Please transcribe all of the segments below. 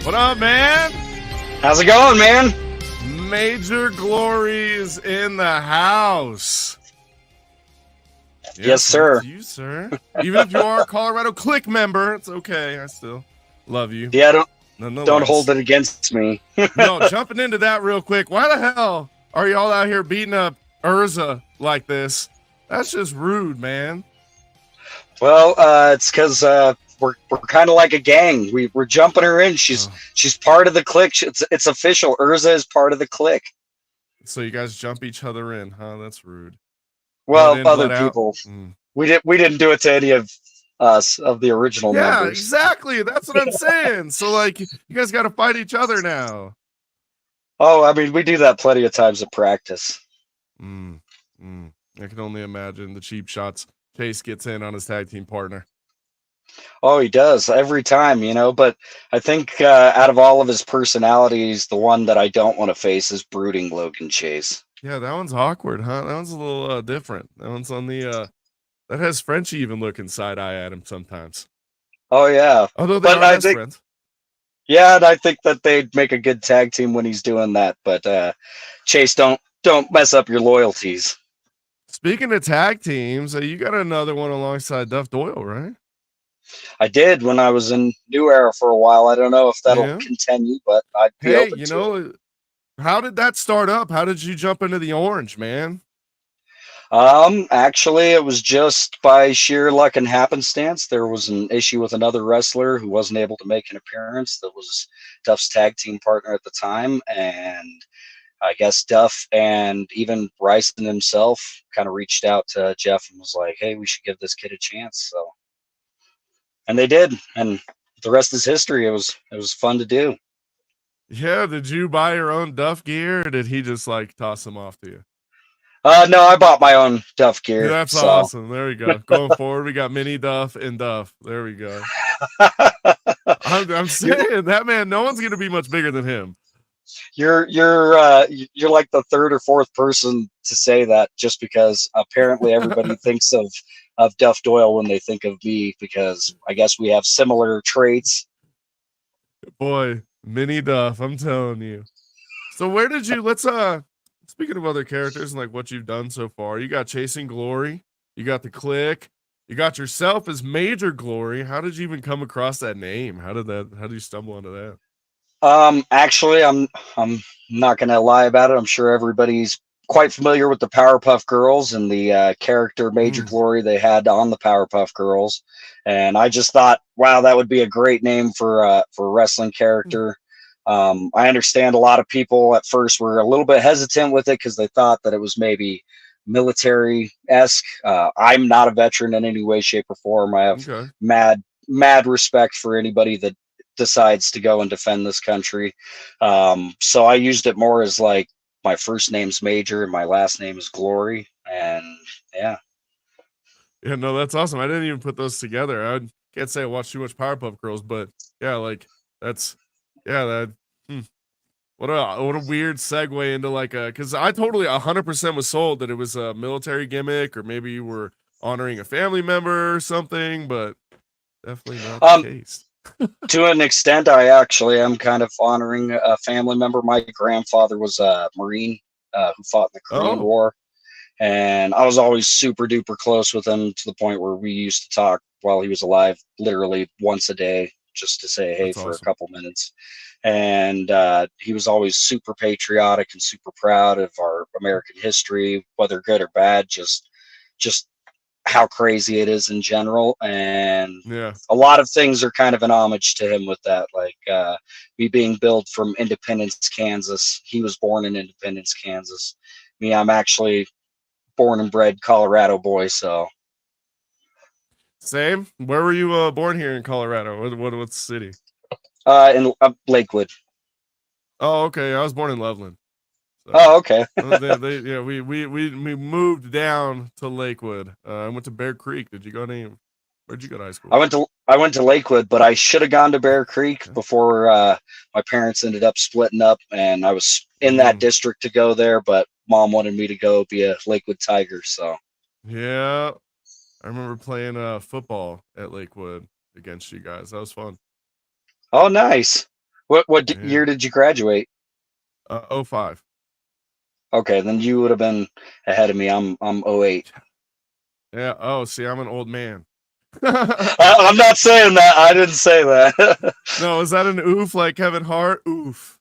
What up, man? How's it going, man? Major Glories in the house. Yes, sir. You, sir. Even if you are a Colorado Click member, it's okay. I still love you. Yeah, don't hold it against me. No, jumping into that real quick. Why the hell are y'all out here beating up Urza like this? That's just rude, man. Well, it's because we're kind of like a gang. We're jumping her in. She's part of the clique. It's official. Urza is part of the clique. So you guys jump each other in, huh? That's rude. Well, other people. We didn't do it to any of us, of the original members. Yeah, exactly. That's what I'm saying. So like, you guys got to fight each other now. Oh, I mean, we do that plenty of times at practice. I can only imagine the cheap shots Chase gets in on his tag team partner. Oh, he does every time, but I think out of all of his personalities, the one that I don't want to face is brooding Logan Chase. Yeah, that one's awkward, huh? That one's a little different. That one's on the that has Frenchie even looking side eye at him sometimes. Oh yeah. Although they are best friends. Yeah, and I think that they'd make a good tag team when he's doing that. But Chase, don't mess up your loyalties. Speaking of tag teams, you got another one alongside Duff Doyle, right? I did when I was in New Era for a while. I don't know if that'll continue, but I'd be open to it. How did that start up? How did you jump into the orange, man? Actually, it was just by sheer luck and happenstance. There was an issue with another wrestler who wasn't able to make an appearance. That was Duff's tag team partner at the time, and I guess Duff and even Bryson himself kind of reached out to Jeff and was like, "Hey, we should give this kid a chance." So, and they did, and the rest is history. It was fun to do. Yeah, did you buy your own Duff gear, or did he just like toss them off to you? No, I bought my own Duff gear. That's awesome. There we go. Going forward, we got Mini Duff and Duff. There we go. I'm saying that, man, no one's gonna be much bigger than him. You're like the third or fourth person to say that, just because apparently everybody thinks of Duff Doyle when they think of me, because I guess we have similar traits. Boy, Mini Duff, I'm telling you. So where did you speaking of other characters and like what you've done so far, you got Chasing Glory, you got the Click, you got yourself as Major Glory. How did you even come across that name? How did you stumble into that? Actually, I'm not gonna lie about it. I'm sure everybody's quite familiar with the Powerpuff Girls and the character Major Glory they had on the Powerpuff Girls, and I just thought, wow, that would be a great name for a wrestling character. I understand a lot of people at first were a little bit hesitant with it because they thought that it was maybe military-esque. I'm not a veteran in any way, shape, or form. I have mad respect for anybody that decides to go and defend this country. So I used it more as like my first name's Major and my last name is Glory, and yeah. Yeah, no, that's awesome. I didn't even put those together. I can't say I watched too much Powerpuff Girls, but yeah, like what a weird segue into like because I totally 100% was sold that it was a military gimmick, or maybe you were honoring a family member or something, but definitely not the case. To an extent, I actually am kind of honoring a family member. My grandfather was a Marine who fought in the Korean War, and I was always super duper close with him, to the point where we used to talk while he was alive, literally once a day, just to say hey for a couple minutes. And he was always super patriotic and super proud of our American history, whether good or bad, just how crazy it is in general. And a lot of things are kind of an homage to him with that, like me being billed from Independence, Kansas. He was born in Independence, Kansas. Me, I'm actually born and bred Colorado boy. So same. Where were you born here in Colorado? What city? In Lakewood. Oh, okay. I was born in Loveland. So, okay. We moved down to Lakewood. I went to Bear Creek. Where'd you go to high school? I went to Lakewood, but I should have gone to Bear Creek before my parents ended up splitting up, and I was in that district to go there, but Mom wanted me to go be a Lakewood Tiger. So yeah, I remember playing football at Lakewood against you guys. That was fun. Oh, nice. Year Yeah. did you graduate? '05. Okay, then you would have been ahead of me. I'm '08. Yeah. Oh, see, I'm an old man. I'm not saying that. I didn't say that. No, is that an oof like Kevin Hart? Oof.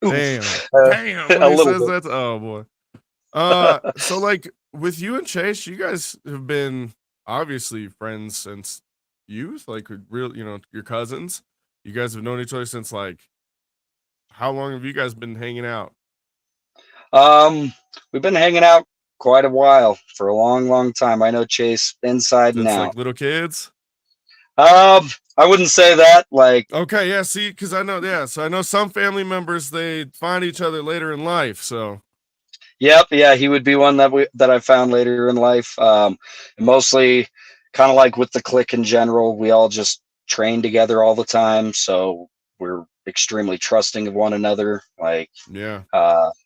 Oof. Damn. Damn. When A he little says bit. that, oh boy. So like with you and Chase, you guys have been obviously friends since youth, like real, your cousins. You guys have known each other since like how long have you guys been hanging out? Um, we've been hanging out quite a while for a long, long time. I know Chase inside and Since out. like little kids? I wouldn't say that. Like, Okay, yeah, see, because I know, yeah, so I know some family members they find each other later in life. So yep, yeah, he would be one that I found later in life. Mostly, kind of like with the clique in general, we all just train together all the time, so we're extremely trusting of one another. Like, yeah,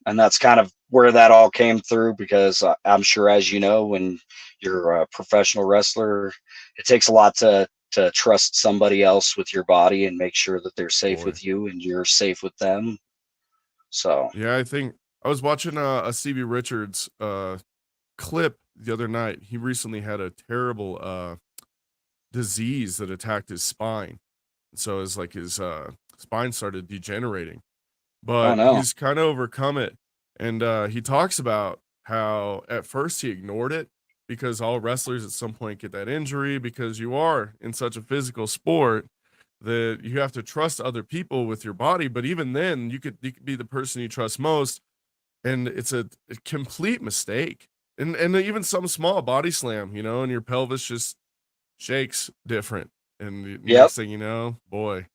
and that's kind of where that all came through because I'm sure, as you know, when you're a professional wrestler, it takes a lot to trust somebody else with your body and make sure that they're safe boy. with you and you're safe with them. So, Yeah, I think I was watching a CB Richards clip the other night. He recently had a terrible disease that attacked his spine. So it's like his spine started degenerating. oh But no, he's kind of overcome it. And he talks about how at first he ignored it because all wrestlers at some point get that injury because you are in such a physical sport that you have to trust other people with your body. But even then, you could be the person you trust most, and it's a complete mistake. And even some small body slam, and your pelvis just shakes different. And the yep, next thing you know, boy,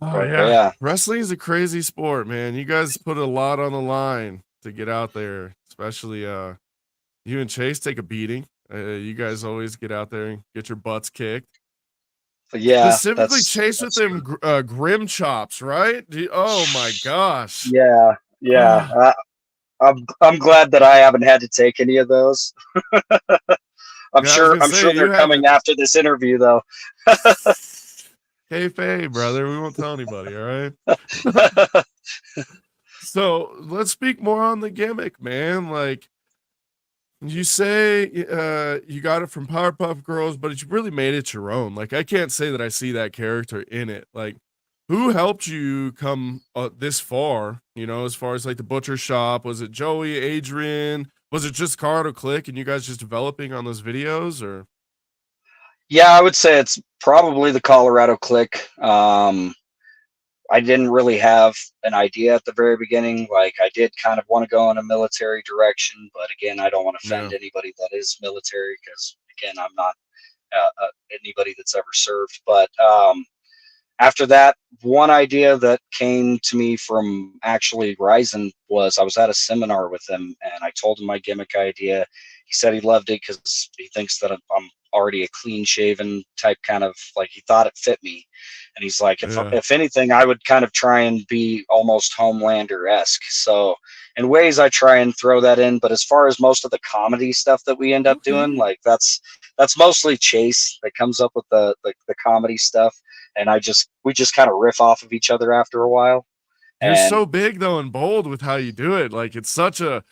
oh oh yeah, yeah. wrestling is a crazy sport, man. You guys put a lot on the line to get out there, especially you and Chase take a beating. You guys always get out there and get your butts kicked. But yeah, Specifically, Chase with that's them grim chops, right? Oh my gosh. yeah, yeah. Ah, I'm glad that I haven't had to take any of those. yeah, I was gonna I'm say sure they're you coming haven't. after this interview though. Kayfabe, brother. We won't tell anybody. All right. So let's speak more on the gimmick, man. Like you say, you got it from Powerpuff Girls, but you really made it your own. Like I can't say that I see that character in it. Like, who helped you come this far? As far as like the butcher shop, was it Joey, Adrian? Was it just Cardo Click, and you guys just developing on those videos, or? Yeah, I would say it's probably the Colorado click. I didn't really have an idea at the very beginning. Like, I did kind of want to go in a military direction, but again, I don't want to Yeah. offend anybody that is military because, again, I'm not anybody that's ever served. But after that, one idea that came to me from actually Ryzen was I was at a seminar with him and I told him my gimmick idea. He said he loved it because he thinks that I'm already a clean shaven type, kind of like he thought it fit me. And he's like, Yeah. if anything, I would kind of try and be almost Homelander esque. So in ways, I try and throw that in. But as far as most of the comedy stuff that we end up doing, Okay. like that's mostly Chase that comes up with the comedy stuff, and we just kind of riff off of each other after a while. You're And so big though and bold with how you do it. Like it's such a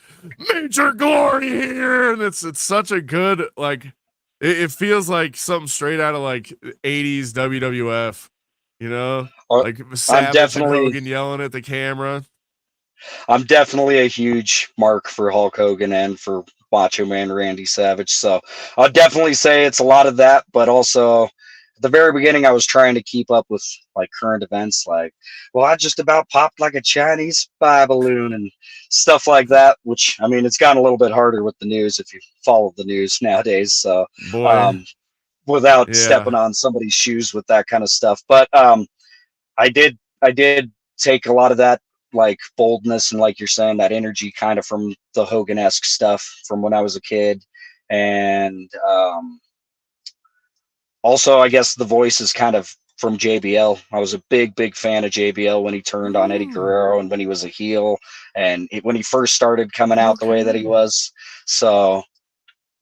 major glory here, and it's such a good like. It feels like something straight out of like '80s WWF. uh, Like I'm Savage and definitely Hogan yelling at the camera. I'm definitely a huge mark for Hulk Hogan and for Macho Man Randy Savage. So I'll definitely say it's a lot of that, but also at the very beginning I was trying to keep up with like current events, like, well, I just about popped like a Chinese spy balloon and stuff like that, which I mean it's gotten a little bit harder with the news if you follow the news nowadays. So Boy, um without yeah. stepping on somebody's shoes with that kind of stuff. But I did take a lot of that like boldness and like you're saying that energy kind of from the Hogan esque stuff from when I was a kid, and also I guess the voice is kind of from JBL. I was a big fan of JBL when he turned on Eddie Mm, Guerrero and when he was a heel and when he first started coming out the way that he okay. was. So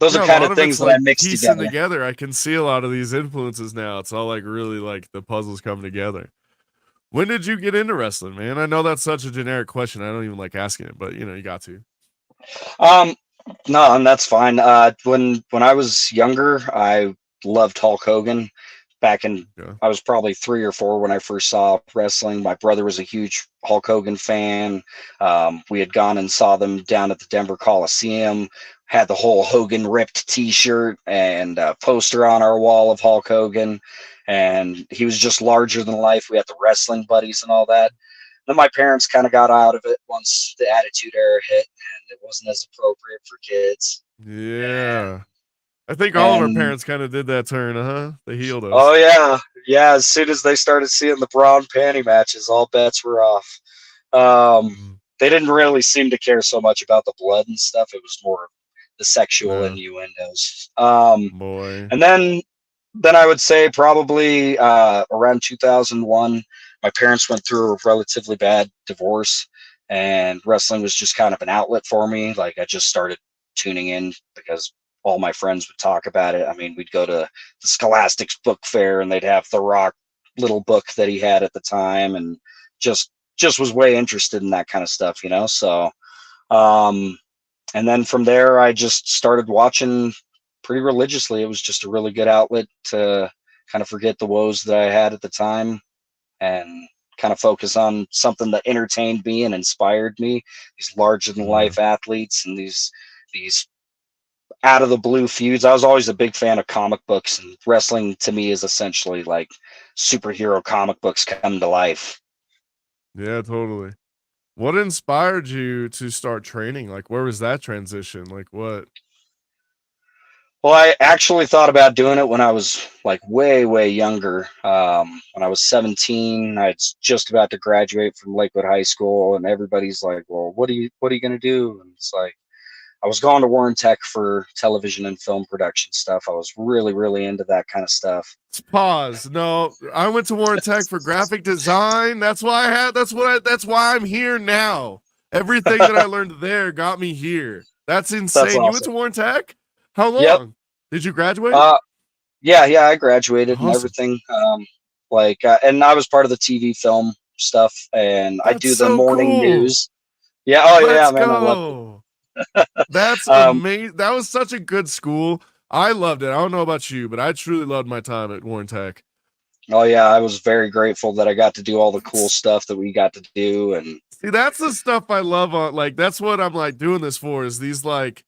those are Yeah, a kind lot of of it's things that I like mixed piecing together. together. I can see a lot of these influences now. It's all like really like the puzzles coming together. When did you get into wrestling, man? I know that's such a generic question. I don't even like asking it, but you got to. Um, no, and that's fine. When I was younger, I loved Hulk Hogan. Back in, Yeah. I was probably 3 or 4 when I first saw wrestling. My brother was a huge Hulk Hogan fan. We had gone and saw them down at the Denver Coliseum. Had the whole Hogan ripped T-shirt and poster on our wall of Hulk Hogan, and he was just larger than life. We had the wrestling buddies and all that. Then my parents kind of got out of it once the Attitude Era hit, and it wasn't as appropriate for kids. Yeah. I think all of our And parents kind of did that turn, huh? They healed oh us. yeah, yeah. As soon as they started seeing the bra and panty matches, all bets were off. Mm, They didn't really seem to care so much about the blood and stuff. It was more the sexual yeah, innuendos. boy. And then I would say probably around 2001, my parents went through a relatively bad divorce, and wrestling was just kind of an outlet for me. Like I just started tuning in because all my friends would talk about it. I mean, we'd go to the Scholastics book fair, and they'd have the Rock little book that he had at the time, and just was way interested in that kind of stuff. So, um, and then from there, I just started watching pretty religiously. It was just a really good outlet to kind of forget the woes that I had at the time and kind of focus on something that entertained me and inspired me. These larger than Yeah. life athletes and these out of the blue feuds. I was always a big fan of comic books, and wrestling to me is essentially like superhero comic books come to life. Yeah, totally. What inspired you to start training? Like, where was that transition? Like, what? Well, I actually thought about doing it when I was like way, way younger. When I was 17, I was just about to graduate from Lakewood High School, and everybody's like, "Well, what are you gonna do?" And it's like I was going to Warren Tech for television and film production stuff. I was really, really into that kind of stuff. Pause. No, I went to Warren Tech for graphic design. That's why I had. That's why I'm here now. Everything that I learned there got me here. That's That's insane. You went awesome. to Warren Tech? How Yep. long? Did you graduate? Uh, yeah, I graduated and Awesome. everything. And I was part of the TV film stuff, and I That's do the so morning cool. news. Yeah. Oh yeah, Let's man, I loved it. go. That's Um, amazing. That was such a good school. I loved it. I don't know about you, but I truly loved my time at Warren Tech. Oh yeah, I was very grateful that I got to do all the cool stuff that we got to do, and See, that's the stuff I love on like that's what I'm like doing this for is these like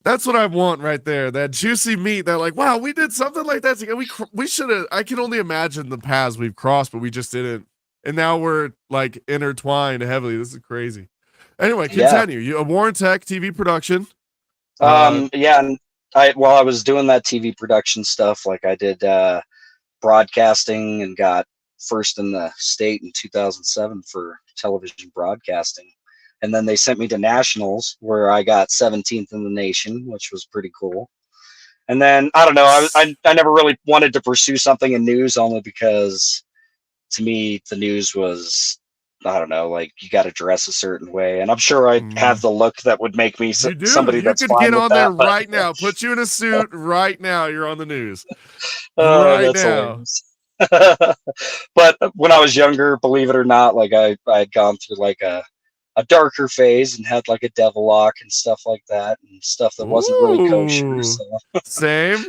that's what I want right there. That juicy meat that like, wow, we did something like that together. We should have I can only imagine the paths we've crossed, but we just didn't. And now we're like intertwined heavily. This is crazy. Anyway, yeah, continue. You a Warren Tech TV production. Uh yeah, and while I was doing that TV production stuff, like I did broadcasting and got first in the state in 2007 for television broadcasting, and then they sent me to nationals where I got 17th in the nation, which was pretty cool. And then I don't know, I never really wanted to pursue something in news only because to me the news was, I don't know, like you got to dress a certain way, and I'm sure I have mm, the look that would make me you do. somebody You that's could fine get with on there that. But right now. Put you in a suit right now. You're on the news. oh, Right that's now. hilarious. But when I was younger, believe it or not, like I had gone through like a darker phase and had like a devil lock and stuff like that, and stuff that wasn't really kosher. Ooh. So Same.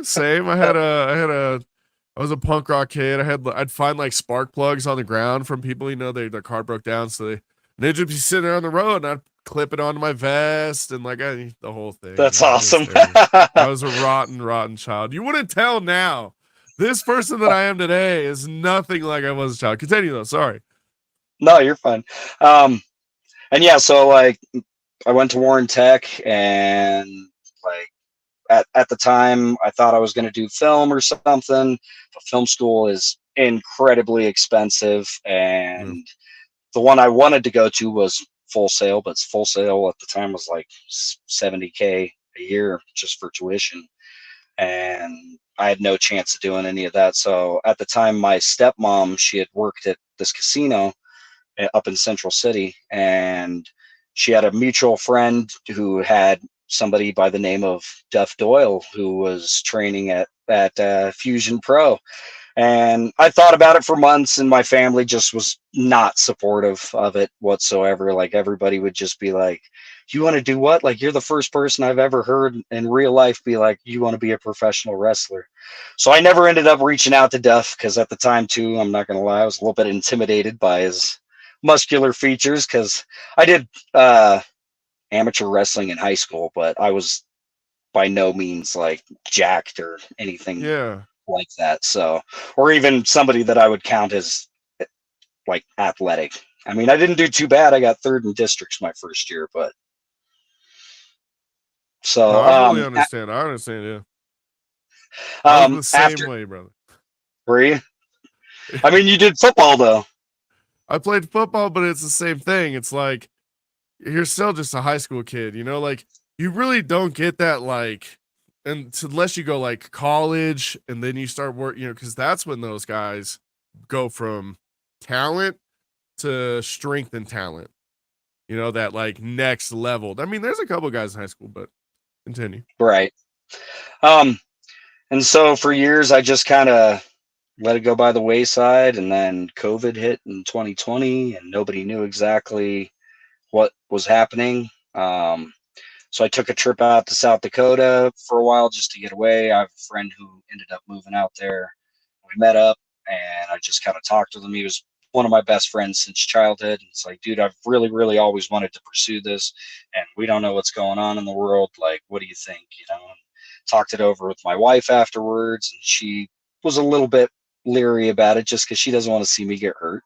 I was a punk rock kid. I'd find like spark plugs on the ground from people, their car broke down. So they'd just be sitting there on the road and I'd clip it onto my vest and the whole thing, that's It was awesome. terrible. I was a rotten child. You wouldn't tell now. This person that I am today is nothing like I was a child. Continue though. Sorry. No, you're fine. And yeah, so like I went to Warren Tech, and like at the time I thought I was going to do film or something, but film school is incredibly expensive, Yeah. and the one I wanted to go to was Full Sail, but Full Sail at the time was like 70K a year just for tuition, and I had no chance of doing any of that. So at the time, my stepmom, she had worked at this casino up in Central City, and she had a mutual friend who had somebody by the name of Duff Doyle who was training at Fusion Pro, And I thought about it for months, and my family just was not supportive of it whatsoever. Like everybody would just be like, "You want to do what?" Like you're the first person I've ever heard in real life be like, "You want to be a professional wrestler." So I never ended up reaching out to Duff because at the time too, I'm not gonna lie, I was a little bit intimidated by his muscular features because I did amateur wrestling in high school, but I was by no means like jacked or anything Yeah. like that. So, or even somebody that I would count as like athletic. I mean, I didn't do too bad. I got third in districts my first year, but No, so I really understand. I understand, yeah. I was the same after way, brother. were you? I mean, you did football though. I played football, but it's the same thing. It's like you're still just a high school kid, you know, like you really don't get that like and unless you go like college and then you start work, you know, because that's when those guys go from talent to strength and talent, you know, that like next level. I mean, there's a couple guys in high school, but continue. Right. Um, and so for years, I just kind of let it go by the wayside. And then COVID hit in 2020, and nobody knew exactly what was happening. So I took a trip out to South Dakota for a while just to get away. I have a friend who ended up moving out there. We met up and I just kind of talked with him. He was one of my best friends since childhood. And it's like, dude, I've really, really always wanted to pursue this and we don't know what's going on in the world. Like, what do you think? You know, and talked it over with my wife afterwards and she was a little bit leery about it just because she doesn't want to see me get hurt.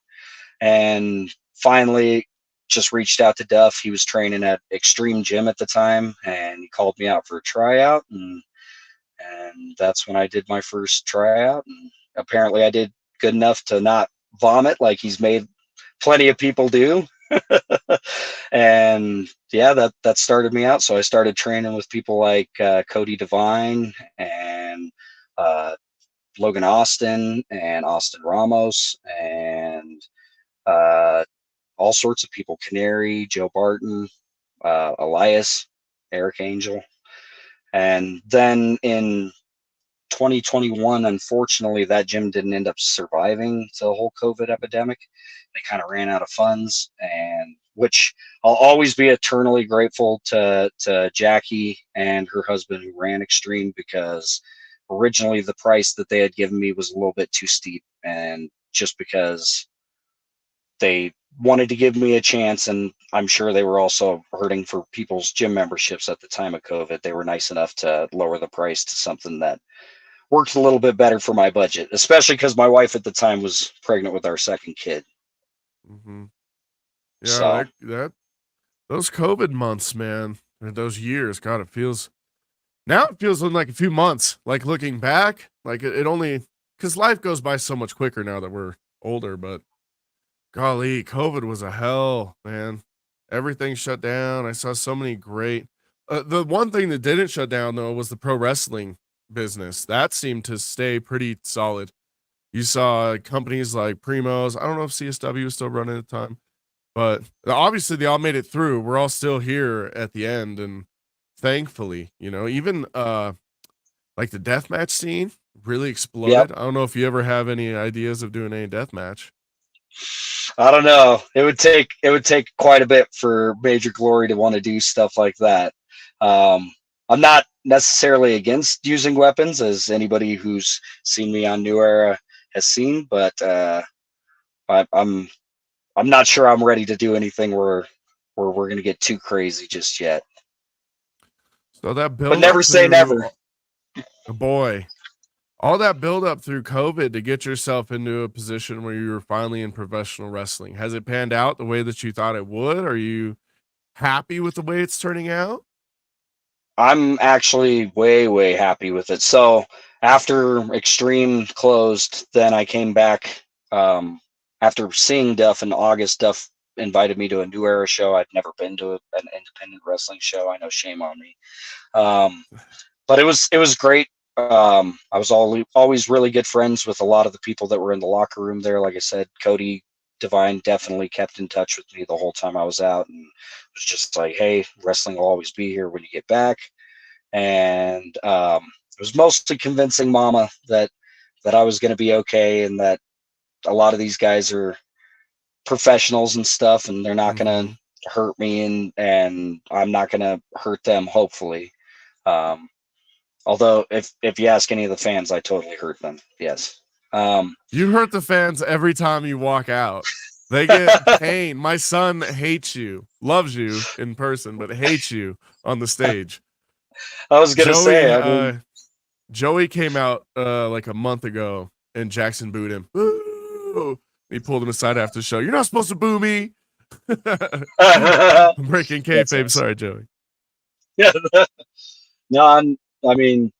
And finally just reached out to Duff. He was training at Extreme Gym at the time and he called me out for a tryout and that's when I did my first tryout and apparently I did good enough to not vomit like he's made plenty of people do. And yeah, that started me out. So I started training with people like Cody Devine and uh, Logan Austin and Austin Ramos and uh, all sorts of people, Canary, Joe Barton, Elias, Eric Angel. And then in 2021, unfortunately, that gym didn't end up surviving the whole COVID epidemic. They kind of ran out of funds, and which I'll always be eternally grateful to Jackie and her husband who ran Extreme because originally the price that they had given me was a little bit too steep, and just because they wanted to give me a chance and I'm sure they were also hurting for people's gym memberships at the time of COVID. They were nice enough to lower the price to something that worked a little bit better for my budget, especially because my wife at the time was pregnant with our second kid. Mm-hmm. Yeah, So that those COVID months, man, or those years, God, it feels now it feels like a few months. Like looking back, like it only because life goes by so much quicker now that we're older, but golly, COVID was a hell, man. Everything shut down. I saw so many great. The one thing that didn't shut down though was the pro wrestling business. That seemed to stay pretty solid. You saw companies like Primos. I don't know if CSW was still running at the time, but obviously they all made it through. We're all still here at the end, and thankfully, you know, even like the deathmatch scene really yep. exploded. I don't know if you ever have any ideas of doing any deathmatch. I don't know. It would take quite a bit for Major Glory to want to do stuff like that. I'm not necessarily against using weapons, as anybody who's seen me on New Era has seen, but I'm I'm not sure I'm ready to do anything where we're gonna get too crazy just yet. So that But build never up say through, never. boy, all that build up through COVID to get yourself into a position where you were finally in professional wrestling. Has it panned out the way that you thought it would? Are you happy with the way it's turning out? I'm actually way, way happy with it. So after Extreme closed, then I came back after seeing Duff in August. Duff invited me to a New Era show. I'd never been to an independent wrestling show. I know, shame on me. Um, but it was great. I was always really good friends with a lot of the people that were in the locker room there. Like I said, Cody Divine definitely kept in touch with me the whole time I was out, and was just like, "Hey, wrestling will always be here when you get back." And it was mostly convincing Mama that I was going to be okay, and that a lot of these guys are professionals and stuff, and they're not going to hurt me, and I'm not going to hurt them, hopefully. Although if you ask any of the fans, I totally hurt them. Yes. You hurt the fans every time you walk out. They get pain. My son hates you, loves you in person, but hates you on the stage. I was going to say, Joey came out like a month ago, and Jackson booed him. Boo! He pulled him aside after the show. You're not supposed to boo me. I'm breaking kayfabe. Sorry, Joey. Yeah. No, I mean,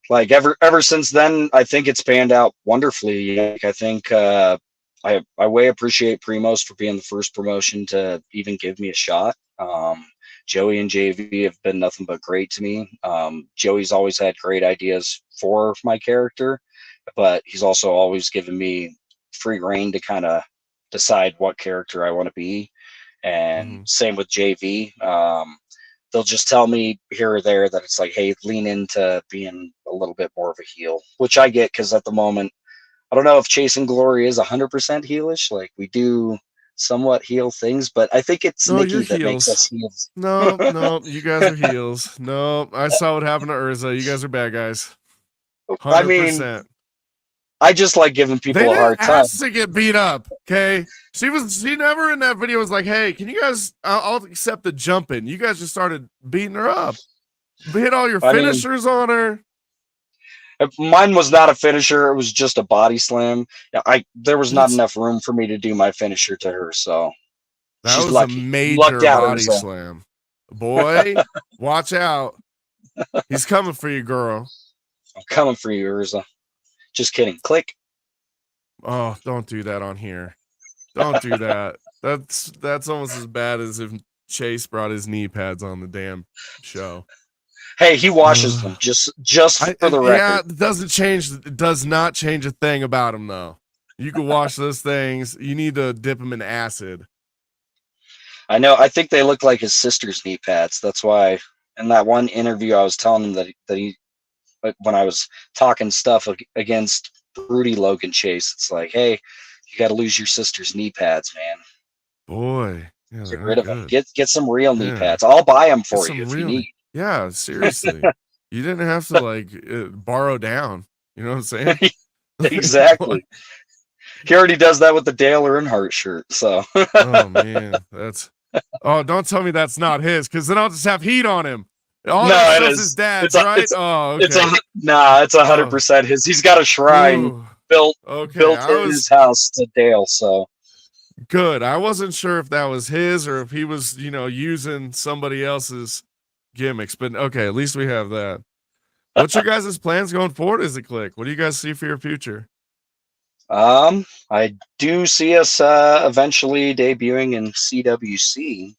like ever since then, I think it's panned out wonderfully. Like, I think I way appreciate Primos for being the first promotion to even give me a shot. Joey and JV have been nothing but great to me. Joey's always had great ideas for my character, but he's also always given me free reign to kind of decide what character I want to be. And same with JV. They'll just tell me here or there that it's like, hey, lean into being a little bit more of a heel, which I get, because at the moment, I don't know if Chasing Glory is 100% heelish. Like, we do somewhat heel things, but I think it's Nikki that makes us heels. No, you guys are heels. No, I saw what happened to Urza. You guys are bad guys. 100%. I mean, I just like giving people a hard time. Ask to get beat up, okay? She never in that video was like, hey, can you guys, I'll accept the jumping. You guys just started beating her up. Hit all your finishers on her. Mine was not a finisher. It was just a body slam. There was not enough room for me to do my finisher to her, so that was lucky. A major body slam. Boy, watch out. He's coming for you, girl. I'm coming for you, Urza. Just kidding. Click. Oh, don't do that on here. Don't do that. That's almost as bad as if Chase brought his knee pads on the damn show. Hey, he washes them just for the record. Yeah, it does not change a thing about him, though. You can wash those things. You need to dip them in acid. I know. I think they look like his sister's knee pads. That's why in that one interview I was telling him that he when I was talking stuff against Rudy Logan Chase, it's like, hey, you got to lose your sister's knee pads, man. Boy, yeah, get rid of them. Get some real knee pads. I'll buy them for you if you need. Yeah, seriously. You didn't have to borrow down. You know what I'm saying? Exactly. He already does that with the Dale Earnhardt shirt. So. Oh man, don't tell me that's not his, because then I'll just have heat on him. It is his dad's, right? It's 100% his. He's got a shrine built in his house to Dale. So good. I wasn't sure if that was his or if he was, using somebody else's gimmicks. But okay, at least we have that. What's your guys' plans going forward as a clique? What do you guys see for your future? I do see us eventually debuting in CWC,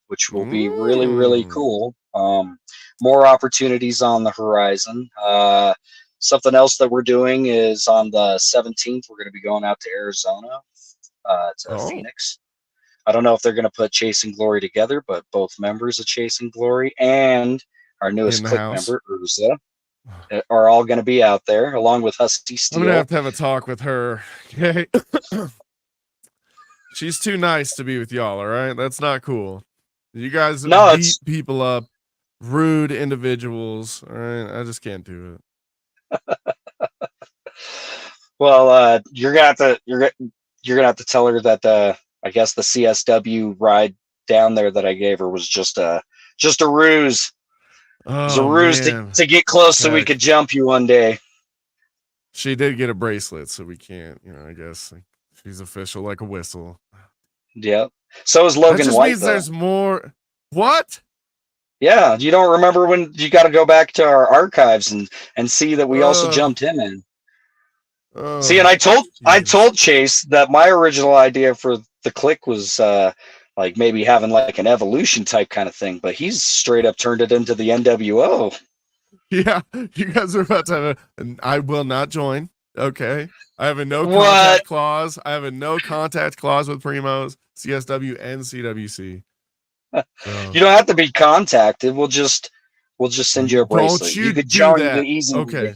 which will be really, really cool. More opportunities on the horizon. Something else that we're doing is on the 17th, we're going to be going out to Arizona, to Phoenix. I don't know if they're going to put Chasing Glory together, but both members of Chasing Glory and our newest clique member, Urza, are all going to be out there, along with Husky Steel. I'm going to have a talk with her. Okay. She's too nice to be with y'all, all right? That's not cool. You guys beat people up, rude individuals. All right, I just can't do it. Well, you're gonna have to tell her that I guess the CSW ride down there that I gave her was just a ruse. It was a ruse to get close so we could jump you one day. She did get a bracelet, so we can't. I guess she's official like a whistle. Yep. So is Logan that just White. Means there's more. What? Yeah, you don't remember when you got to go back to our archives and see that we also jumped him in. See, and I told Chase that my original idea for the clique was like maybe having like an evolution type kind of thing, but he's straight up turned it into the NWO. Yeah, you guys are about to have and I will not join. Okay. I have a no contact clause. I have a no contact clause with Primos, CSW, and CWC. You don't have to be contacted. We'll just send you a bracelet. You could do join that. easy. Okay.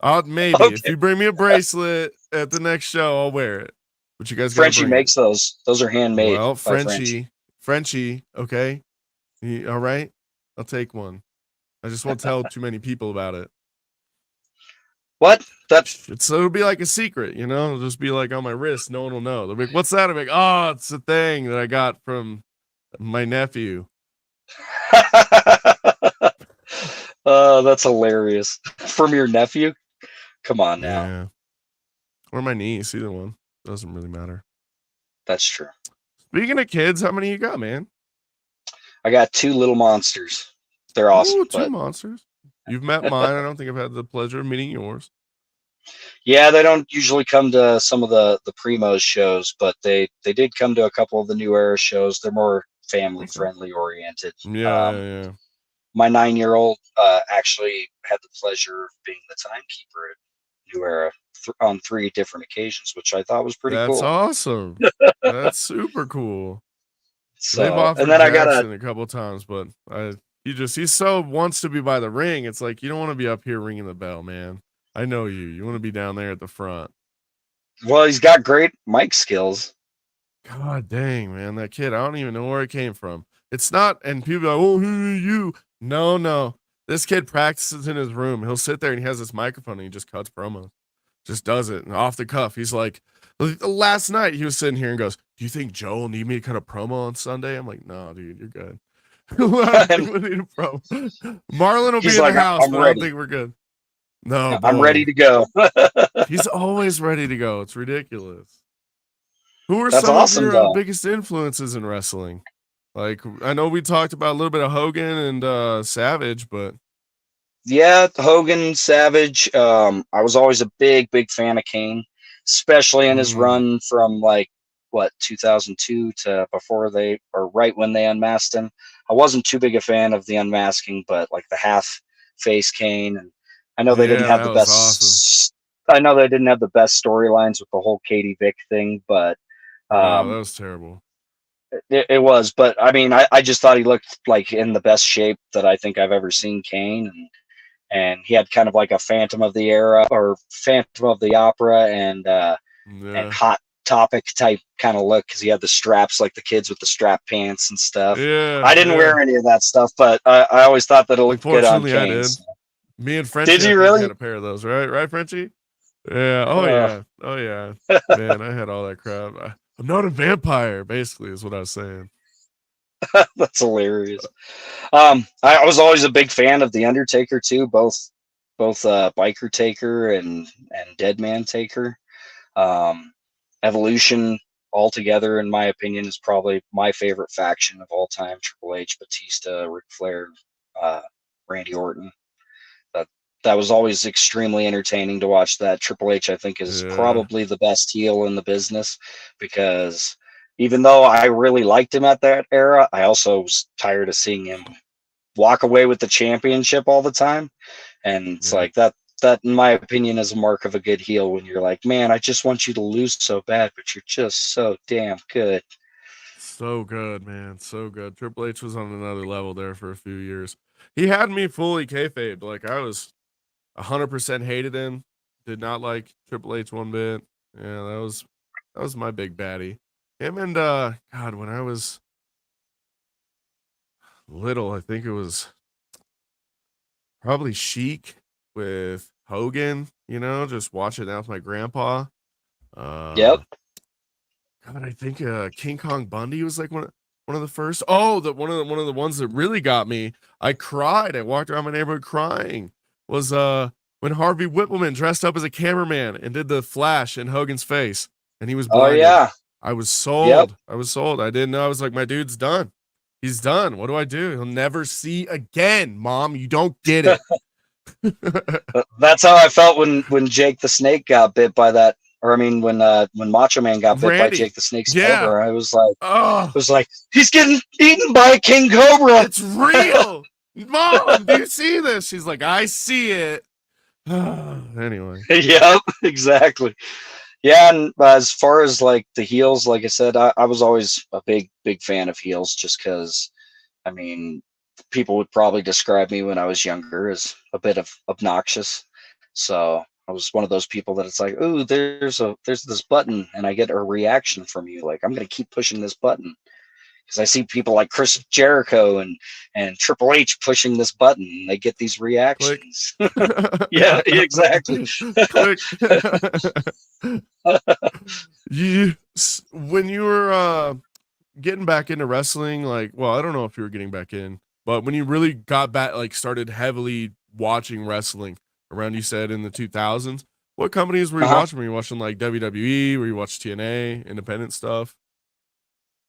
Maybe if Okay. you bring me a bracelet at the next show, I'll wear it. But you guys got to Frenchie bring it. makes those. Those are handmade Well, by Frenchie. Frenchie, okay. All right, I'll take one. I just won't tell too many people about it. What? That It'll be like a secret, you know. It'll just be like on my wrist. No one will know. They'll be like, "What's that?" I'm like, "Oh, it's a thing that I got from my nephew." That's hilarious. From your nephew? Come on now. Yeah, or my niece. Either one doesn't really matter. That's true. Speaking of kids, how many you got, man? I got 2 little monsters. They're awesome. Ooh, 2 monsters. You've met mine. I don't think I've had the pleasure of meeting yours. Yeah, they don't usually come to some of the Primos shows, but they did come to a couple of the New Era shows. They're more family Okay. friendly oriented. Yeah. My 9-year-old actually had the pleasure of being the timekeeper at New Era on 3 different occasions, which I thought was pretty That's cool. awesome. That's super cool. They've So, and offered then I got Jackson a couple times, but he so wants to be by the ring. It's like you don't want to be up here ringing the bell, man. I know you. You want to be down there at the front. well, he's got great mic skills. God dang, man, that kid. I don't even know where it came from. It's not, and people are like, oh, who are you? No. This kid practices in his room. He'll sit there and he has this microphone and he just cuts promos. Just does it. And off the cuff. He's like, last night he was sitting here and goes, do you think Joe will need me to cut a promo on Sunday? I'm like, no, dude, you're good. I don't think we need a promo. Marlon will be in the house, but I don't think we're good. No, I'm ready to go. He's always ready to go. It's ridiculous. Who are That's some awesome, of your though. biggest influences in wrestling? Like, I know we talked about a little bit of Hogan and Savage, but Yeah, Hogan, Savage. I was always a big fan of Kane, especially in his run from like 2002 to before they or right when they unmasked him. I wasn't too big a fan of the unmasking, but like the half face Kane, and I know they didn't yeah, have that the was awesome. best. I know they didn't have the best storylines with the whole Katie Vick thing, but No, that um, was terrible. it was. But I mean, I just thought he looked like in the best shape that I think I've ever seen Kane, and he had kind of like a Phantom of the Era or Phantom of the Opera and Yeah. Hot Topic type kind of look because he had the straps like the kids with the strap pants and stuff. I didn't Yeah. wear any of that stuff, but I always thought that it looked good on Unfortunately, I Kane. did. So. Me and Frenchie, Did I you think, really? had a pair of those, right? Right, Frenchie? Yeah. Oh, yeah. Man, I had all that crap. I'm not a vampire, basically, is what I was saying. That's hilarious. I was always a big fan of the Undertaker too, both Biker Taker and Dead Man Taker. Evolution altogether, in my opinion, is probably my favorite faction of all time. Triple H, Batista, Ric Flair, Randy Orton. That was always extremely entertaining to watch. That Triple H, I think, is Yeah. probably the best heel in the business because even though I really liked him at that era, I also was tired of seeing him walk away with the championship all the time. And it's Yeah. like that in my opinion is a mark of a good heel when you're like, man, I just want you to lose so bad, but you're just so damn good. So good, man. So good. Triple H was on another level there for a few years. He had me fully kayfabed. Like, I was 100% hated him. Did not like Triple H one bit. Yeah, that was my big baddie. Him and God, when I was little, I think it was probably Chic with Hogan, you know, just watching that with my grandpa. Yep. God, I think King Kong Bundy was like one of the first. Oh, one of the ones that really got me. I cried. I walked around my neighborhood crying. Was when Harvey Whippleman dressed up as a cameraman and did the flash in Hogan's face, and he was Oh blinded. yeah. I was Yep. sold. I was sold. I didn't know. I was like, my dude's done. He's done. What do I do? He'll never see again, Mom. You don't get it. That's how I felt when Jake the Snake got bit by that. Or I mean, when Macho Man got bit by Randy. Jake the Snake's Yeah. cobra, I was Oh, like, he's getting eaten by a king cobra. it's real. Mom, do you see this? She's like, I see it. Anyway. Yep, exactly. Yeah, and as far as like the heels, like I said, I was always a big fan of heels just because, I mean, people would probably describe me when I was younger as a bit of obnoxious. So I was one of those people that it's like, ooh, there's this button, and I get a reaction from you. Like, I'm gonna keep pushing this button because I see people like Chris Jericho and Triple H pushing this button, and they get these Click. reactions. Yeah, exactly. Click. When you were getting back into wrestling, like, well, I don't know if you were getting back in, but when you really got back, like, started heavily watching wrestling around, you said in the 2000s, what companies were you Uh-huh. watching? Were you watching like WWE? Were you watching TNA, independent stuff?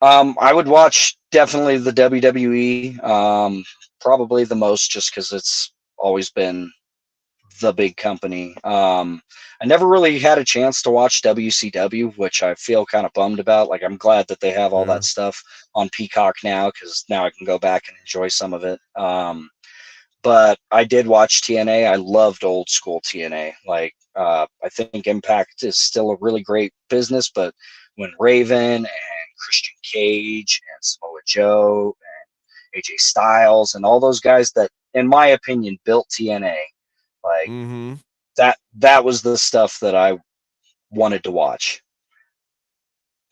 I would watch definitely the WWE, probably the most just because it's always been the big company. I never really had a chance to watch WCW, which I feel kind of bummed about. Like, I'm glad that they have all Yeah. that stuff on Peacock now because now I can go back and enjoy some of it. But I did watch TNA. I loved old school TNA. Like, I think Impact is still a really great business, but when Raven and Christian Cage and Samoa Joe and AJ Styles and all those guys that, in my opinion, built TNA, like Mm-hmm. that was the stuff that I wanted to watch.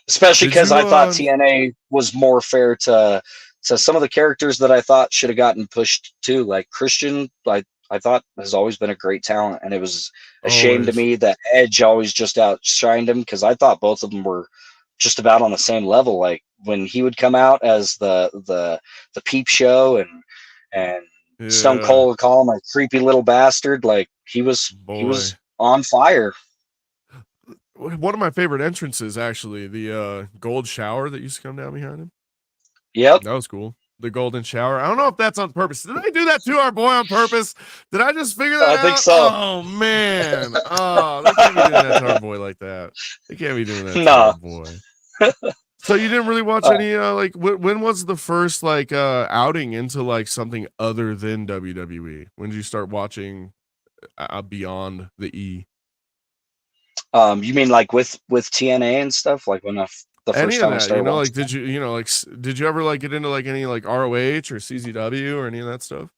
Especially Did because you I thought TNA was more fair to some of the characters that I thought should have gotten pushed too. Like Christian, I thought has always been a great talent, and it was a shame to always? me that Edge always just outshined him because I thought both of them were just about on the same level. Like when he would come out as the peep show and Stone Yeah, Cold would call him a creepy little bastard, like he was boy. on fire. One of my favorite entrances, actually, the gold shower that used to come down behind him. Yep. That was cool. The golden shower. I don't know if that's on purpose. Did I do that to our boy on purpose? Did I just figure that I think out? so. Oh man. Oh, they can't be doing that to our boy like that. They can't be doing that to our No. boy. So you didn't really watch Uh, any like when was the first like outing into like something other than WWE? When did you start watching beyond the E? you mean like with TNA and stuff? Like when the Any first of time I that, started like watching did you like did you ever like get into like any like ROH or CZW or any of that stuff?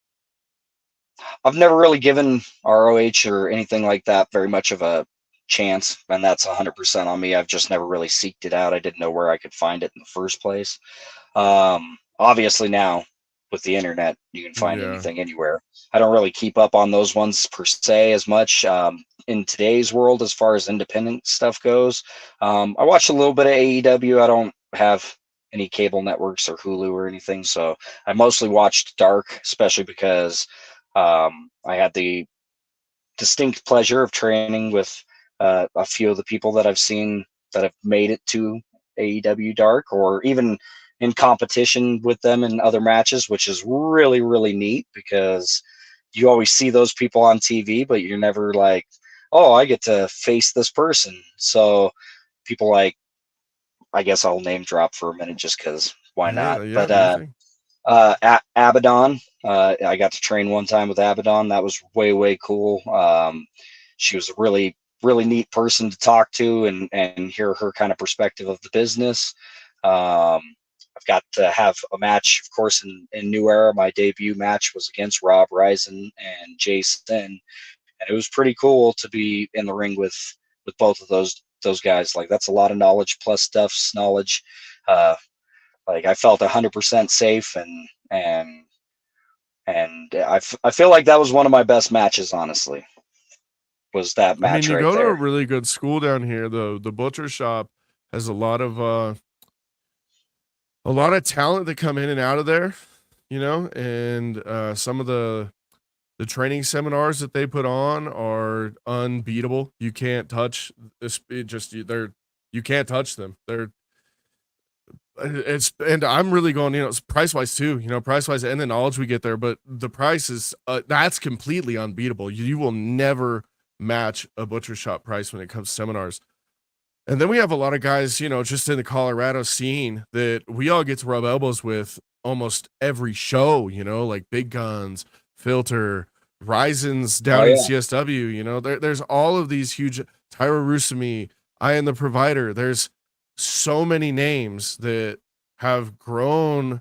I've never really given ROH or anything like that very much of a chance, and that's 100% on me. I've just never really seeked it out. I didn't know where I could find it in the first place. Obviously now with the internet, you can find Yeah. anything anywhere. I don't really keep up on those ones per se as much. In today's world, as far as independent stuff goes, I watch a little bit of AEW. I don't have any cable networks or Hulu or anything, so I mostly watched Dark, especially because I had the distinct pleasure of training with a few of the people that I've seen that have made it to AEW Dark, or even in competition with them in other matches, which is really, really neat because you always see those people on TV, but you're never like, oh, I get to face this person. So people like, I guess I'll name drop for a minute just because why Yeah, not? yeah, But do your thing. Abaddon. I got to train one time with Abaddon. That was way, way cool. She was a really, really neat person to talk to and hear her kind of perspective of the business. I've got to have a match, of course, in New Era. My debut match was against Rob Risen and Jason, and it was pretty cool to be in the ring with both of those guys. Like that's a lot of knowledge plus Duff's knowledge. Uh, like I felt 100% safe and I feel like that was one of my best matches, honestly, was that I mean, match you right go to a there. really good school down here. The butcher shop has a lot of talent that come in and out of there, and some of the training seminars that they put on are unbeatable. You can't touch this. It just you can't touch them. It's and I'm really going, it's price wise too, price wise and the knowledge we get there, but the price is that's completely unbeatable. You will never match a butcher shop price when it comes to seminars. And then we have a lot of guys, just in the Colorado scene that we all get to rub elbows with almost every show, like Big Guns, Filter, Risen's Oh down in yeah. CSW, there's all of these huge Tyra Rusumi, I Am the Provider. There's so many names that have grown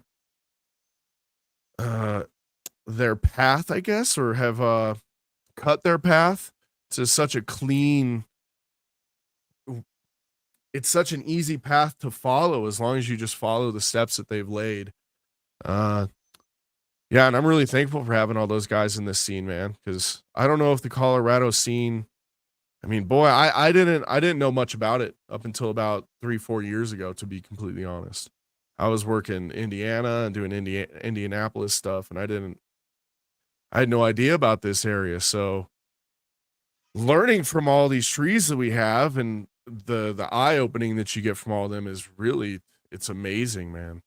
uh their path, I guess, or have cut their path to such a clean, it's such an easy path to follow as long as you just follow the steps that they've laid. Uh, yeah, and I'm really thankful for having all those guys in this scene, man, because I don't know if the Colorado scene, I mean, boy, I didn't know much about it up until about 3-4 years ago, to be completely honest. I was working Indiana and doing Indianapolis stuff, and I had no idea about this area. So learning from all these trees that we have and the eye opening that you get from all of them is really, it's amazing, man.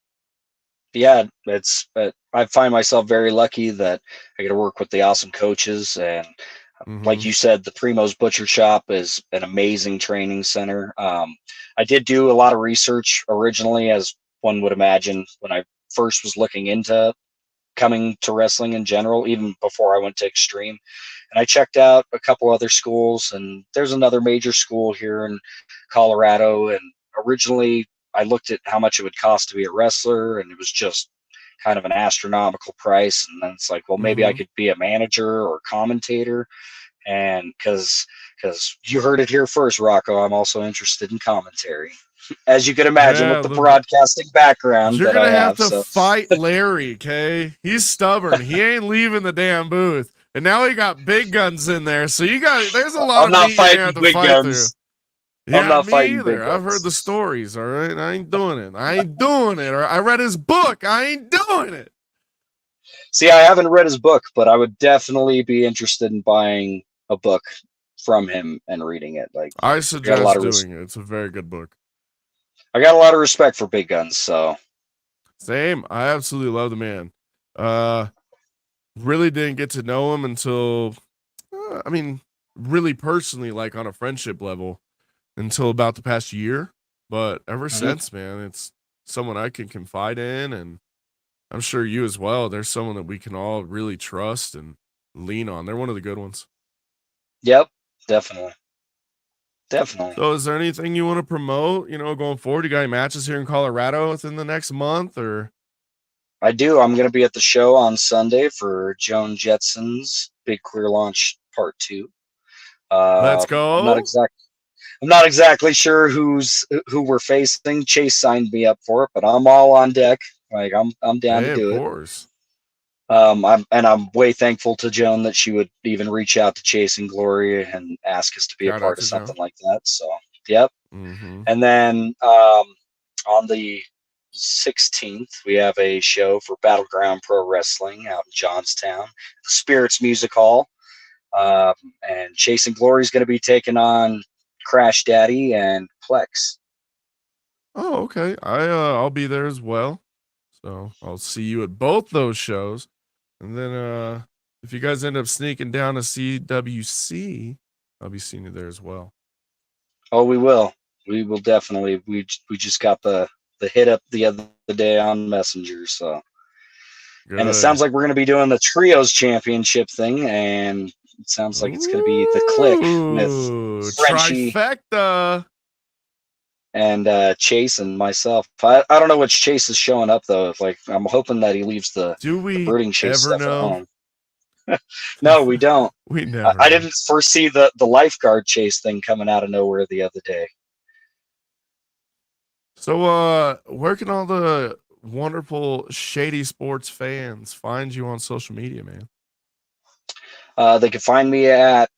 Yeah, but I find myself very lucky that I get to work with the awesome coaches, and like Mm-hmm. you said, the Primo's Butcher Shop is an amazing training center. I did do a lot of research originally, as one would imagine, when I first was looking into coming to wrestling in general, even before I went to Extreme. And I checked out a couple other schools, and there's another major school here in Colorado. And originally, I looked at how much it would cost to be a wrestler, and it was just kind of an astronomical price. And then it's like, well, maybe I Mm-hmm. could be a manager or commentator. And because you heard it here first, Rocco, I'm also interested in commentary, as you can imagine with Yeah, the broadcasting background you're that I gonna have have. to So fight Larry, okay? He's stubborn. He ain't leaving the damn booth. And now he got big guns in there. So there's a lot I'm of not meat you're gonna fighting have to big fight through. guns. I'm Yeah, not me fighting big either. I've heard the guns. stories, all right? I ain't doing it. I ain't doing it. Or I read his book. I ain't doing it. See, I haven't read his book, but I would definitely be interested in buying a book from him and reading it. Like, I I got a lot suggest of doing it. It's a very good book. I got a lot of respect for big guns. So Same. I absolutely love the man. Uh really didn't get to know him until I mean, really personally, like on a friendship level, until about the past year. But ever mhm. since, man, it's someone I can confide in, and I'm sure you as well. There's someone that we can all really trust and lean on. They're one of the good ones. Yep, definitely, definitely. So is there anything you want to promote, going forward? You got any matches here in Colorado within the next month or I do. I'm going to be at the show on Sunday for Joan Jetson's Big Clear Launch Part Two. let's I'm not go? exact. I'm not exactly sure who we're facing. Chase signed me up for it, but I'm all on deck. Like I'm down to Hey, of do it. course. I'm way thankful to Joan that she would even reach out to Chasing Glory and ask us to be a Shout out part of to something Joe. like that. So, yep. Mm-hmm. And then on the 16th, we have a show for Battleground Pro Wrestling out in Johnstown, the Spirits Music Hall. Um, and Chasing Glory is going to be taking on Crash Daddy and Plex. Oh, okay. I'll be there as well. So I'll see you at both those shows. And then if you guys end up sneaking down to CWC, I'll be seeing you there as well. Oh, we will. We will definitely. We just got the hit up the other day on Messenger. So, and it sounds Good. like we're going to be doing the trios championship thing, and it sounds like it's going to be the Click with Ooh, Frenchie trifecta. and Chase and myself. I don't know which Chase is showing up though. Like I'm hoping that he leaves Do the we brooding Chase ever stuff at know? home. No, we don't. We never I know. didn't foresee the lifeguard Chase thing coming out of nowhere the other day. So where can all the wonderful Shady Sports fans find you on social media, man? They can find me at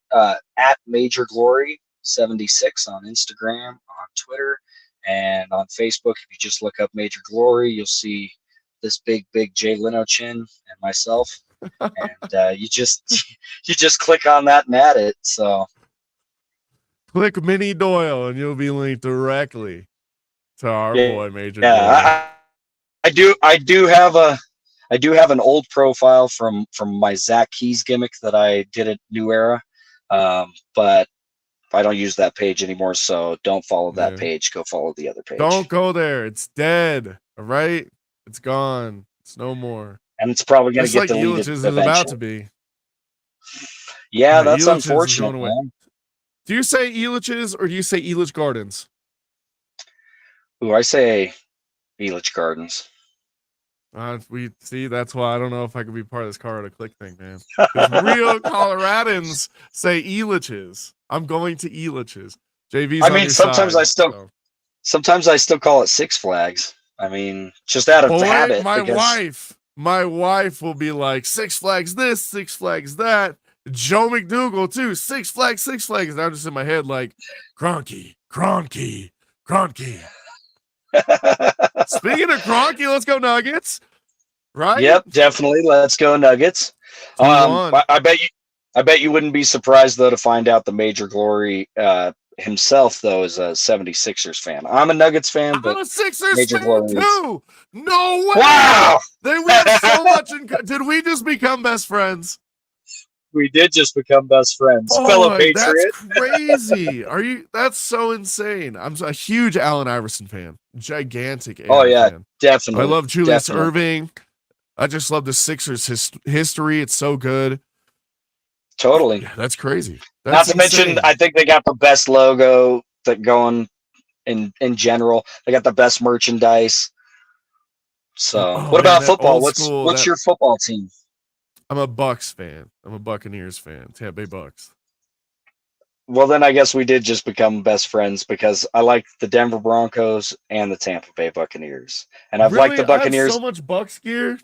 Major Glory 76 on Instagram, on Twitter, and on Facebook. If you just look up Major Glory, you'll see this big Jay Leno chin and myself, and you just you just click on that and add it. So Click Minnie Doyle and you'll be linked directly to our yeah, boy Major Glory. yeah, I do have an old profile from my Zach Keys gimmick that I did at New Era, but I don't use that page anymore. So don't follow that Yeah. page. Go follow the other Don't page, go there. It's dead. All right. It's gone. It's no more. and it's probably going to Just get like deleted Elitch's is about eventually. to be. Yeah, Yeah, that's Elitch's is unfortunate, going away. man. Do you say Elitch's or do you say Elitch Gardens? Ooh, I say Elitch Gardens. We see. That's why I don't know if I could be part of this car to click thing, man. Because real Coloradans say Elitches. I'm going to Elitches. JV's I on mean, your side. So. sometimes I still call it Six Flags. I mean, just out of Boy, habit because my wife will be like, Six Flags this, Six Flags that. Joe McDougal too, Six Flags, Six Flags. And I'm just in my head like, Cronky. Speaking of Cronky, let's go Nuggets. Right? Yep, definitely. Let's go Nuggets. 2-1. I bet you wouldn't be surprised though to find out the Major Glory himself though is a 76ers fan. I'm a Nuggets fan, I'm but a Sixers Major fan Glory is. too. No way. Wow! We have so much did we just become best friends? We did just become best friends. Fellow Boy, that's Patriot. crazy. That's so insane. I'm a huge Allen Iverson fan. Gigantic Oh yeah, fan. definitely. I love Julius definitely. Irving. I just love the Sixers history. It's so good. Totally. Yeah, that's crazy. Not to mention, I think they got the best logo that going in general. They got the best merchandise. So, what man, about that football? old school, What's your football team? I'm a Bucks fan. I'm a Buccaneers fan. Tampa Bay Bucks. Well, then I guess we did just become best friends because I like the Denver Broncos and the Tampa Bay Buccaneers, and I've liked the I have Buccaneers so much Bucks gear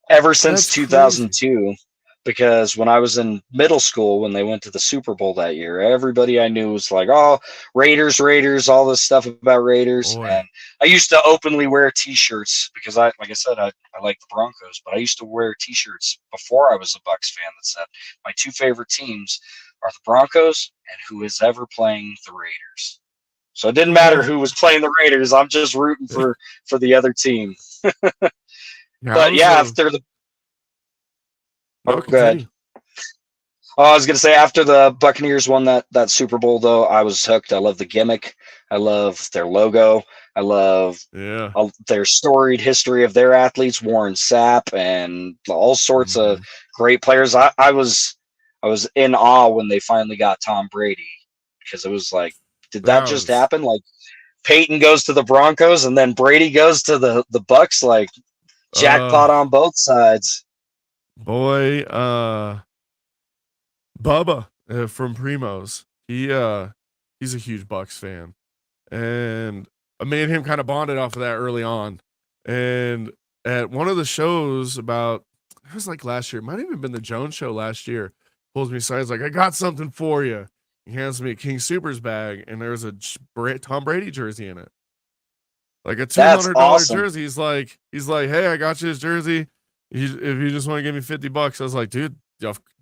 ever since That's crazy. 2002. Because when I was in middle school, when they went to the Super Bowl that year, everybody I knew was like, "Oh, Raiders, all this stuff about Raiders." Boy. And I used to openly wear T-shirts because like I said, I like the Broncos, but I used to wear T-shirts before I was a Bucks fan that said my two favorite teams are the Broncos and who is ever playing the Raiders. So it didn't matter who was playing the Raiders. I'm just rooting for the other team. But yeah, after the No, go ahead. Oh, I was gonna say after the Buccaneers won that Super Bowl, though, I was hooked. I love the gimmick. I love their logo. I love their storied history of their athletes, Warren Sapp, and all sorts of great players. I was in awe when they finally got Tom Brady because it was like, did that just happen? Like Peyton goes to the Broncos and then Brady goes to the Bucks. Like jackpot on both sides. Boy, Bubba from Primos. He's a huge Bucks fan, and me and him kind of bonded off of that early on. And at one of the shows it was like last year, it might have even been the Jones show last year. Pulls me aside, he's like, "I got something for you." He hands me a King Supers bag, and there's a Tom Brady jersey in it, like a $200 jersey. He's like, "Hey, I got you this jersey. If you just want to give me $50." I was like, "Dude,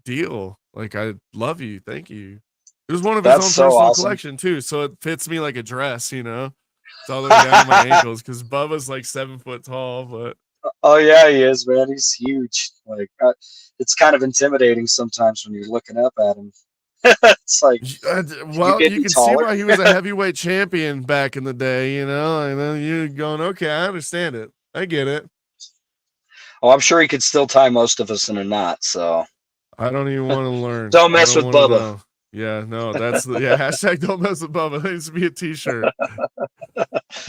deal. Like, I love you. Thank you." It was one of his own personal collection too, so it fits me like a dress, you know. It's all the way down to my ankles because Bubba's like 7 foot tall, but oh yeah, he is, man. He's huge. Like it's kind of intimidating sometimes when you're looking up at him. It's like, well, you can see why he was a heavyweight champion back in the day, you know. And then you're going, okay, I understand it. I get it. Oh, I'm sure he could still tie most of us in a knot. So I don't even want to learn. Don't mess with Bubba. Yeah, no, that's hashtag don't mess with Bubba. That needs to be a t-shirt.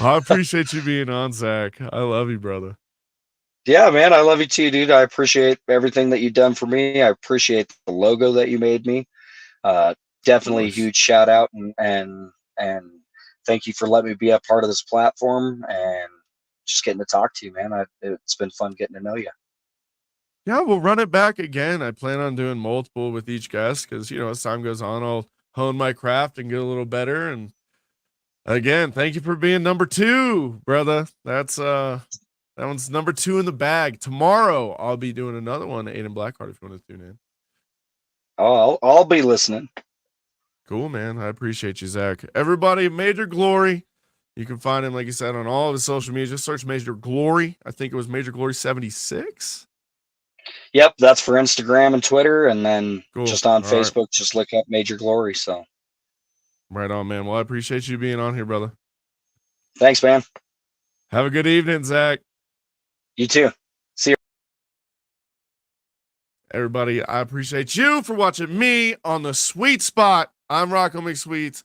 I appreciate you being on, Zach. I love you, brother. Yeah, man, I love you too, dude. I appreciate everything that you've done for me. I appreciate the logo that you made me. Definitely a huge shout out and thank you for letting me be a part of this platform and just getting to talk to you, man. It's been fun getting to know you. Yeah, we'll run it back again. I plan on doing multiple with each guest because, you know, as time goes on, I'll hone my craft and get a little better. And again, thank you for being number 2, brother. That one's number 2 in the bag. Tomorrow, I'll be doing another one, Aiden Blackheart, if you want to tune in. Oh, I'll be listening. Cool, man. I appreciate you, Zach. Everybody, Major Glory. You can find him, like you said, on all of his social media. Just search Major Glory. I think it was Major Glory 76. Yep, that's for Instagram and Twitter, and then just on Facebook, just look up Major Glory. So, right on, man. Well, I appreciate you being on here, brother. Thanks, man. Have a good evening, Zach. You too. See you. Everybody, I appreciate you for watching me on the Sweet Spot. I'm Rocco McSweets.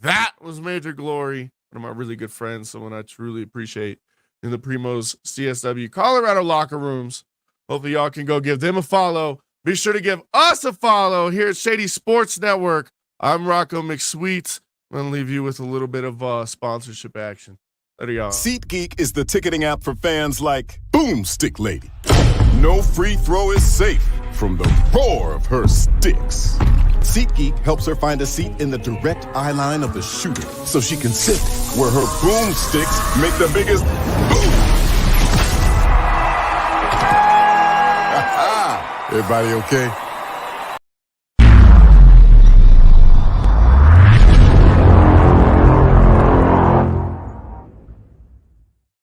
That was Major Glory, one of my really good friends, someone I truly appreciate. in the Primos CSW Colorado locker rooms. Hopefully y'all can go give them a follow. Be sure to give us a follow here at Shady Sports Network. I'm Rocco McSweets. I'm going to leave you with a little bit of sponsorship action. There you go. SeatGeek is the ticketing app for fans like Boomstick Lady. No free throw is safe from the roar of her sticks. SeatGeek helps her find a seat in the direct eye line of the shooter so she can sit where her boomsticks make the biggest boom. Everybody okay?